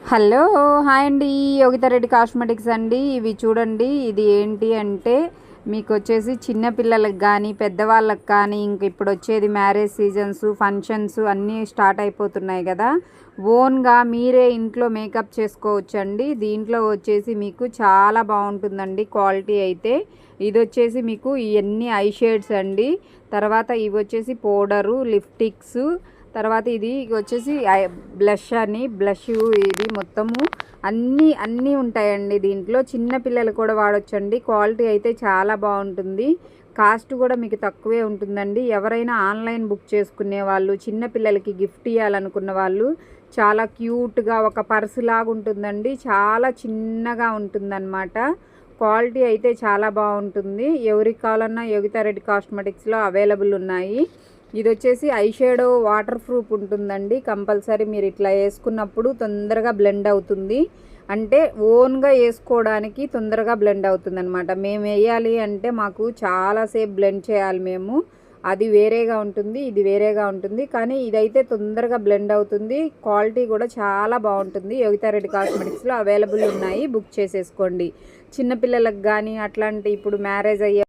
Hello hi అండి, Yogita Reddy cosmetics అండి. ఇవి చూడండి, ఇది ఏంటి అంటే మీకు వచ్చేసి చిన్నపిల్లలకు కానీ పెద్దవాళ్ళకి కానీ ఇంక ఇప్పుడు వచ్చేది మ్యారేజ్ సీజన్స్ ఫంక్షన్స్ అన్నీ స్టార్ట్ అయిపోతున్నాయి కదా. ఓన్గా మీరే ఇంట్లో మేకప్ చేసుకోవచ్చండి. దీంట్లో వచ్చేసి మీకు చాలా బాగుంటుందండి క్వాలిటీ అయితే. ఇది వచ్చేసి మీకు ఇవన్నీ ఐ షేడ్స్ అండి. తర్వాత ఇవి వచ్చేసి పౌడరు లిప్స్టిక్స్. తర్వాత ఇది వచ్చేసి బ్లష్ అని బ్లష్. ఇది మొత్తము అన్నీ ఉంటాయండి దీంట్లో. చిన్న పిల్లలు కూడా వాడొచ్చండి. క్వాలిటీ అయితే చాలా బాగుంటుంది. కాస్ట్ కూడా మీకు తక్కువే ఉంటుందండి. ఎవరైనా ఆన్లైన్ బుక్ చేసుకునే వాళ్ళు, చిన్నపిల్లలకి గిఫ్ట్ ఇవ్వాలనుకున్న వాళ్ళు చాలా క్యూట్గా ఒక పర్సు లాగా ఉంటుందండి. చాలా చిన్నగా ఉంటుందన్నమాట. క్వాలిటీ అయితే చాలా బాగుంటుంది. ఎవరికి కావాలన్నా యోగితా రెడ్డి కాస్మెటిక్స్లో అవైలబుల్ ఉన్నాయి. ఇది వచ్చేసి ఐ షాడో వాటర్ ప్రూఫ్ ఉంటుందండి. కంపల్సరీ మీరు ఇట్లా వేసుకున్నప్పుడు తొందరగా బ్లెండ్ అవుతుంది. అంటే ఓన్గా వేసుకోవడానికి తొందరగా బ్లెండ్ అవుతుంది అనమాట. మేము వేయాలి అంటే మాకు చాలాసేపు బ్లెండ్ చేయాలి మేము. అది వేరేగా ఉంటుంది, ఇది వేరేగా ఉంటుంది. కానీ ఇదైతే తొందరగా బ్లెండ్ అవుతుంది. క్వాలిటీ కూడా చాలా బాగుంటుంది. యోగితా రెడ్డి కాస్మెటిక్స్లో అవైలబుల్ ఉన్నాయి, బుక్ చేసేసుకోండి. చిన్నపిల్లలకు కానీ అట్లాంటి ఇప్పుడు మ్యారేజ్ అయ్యే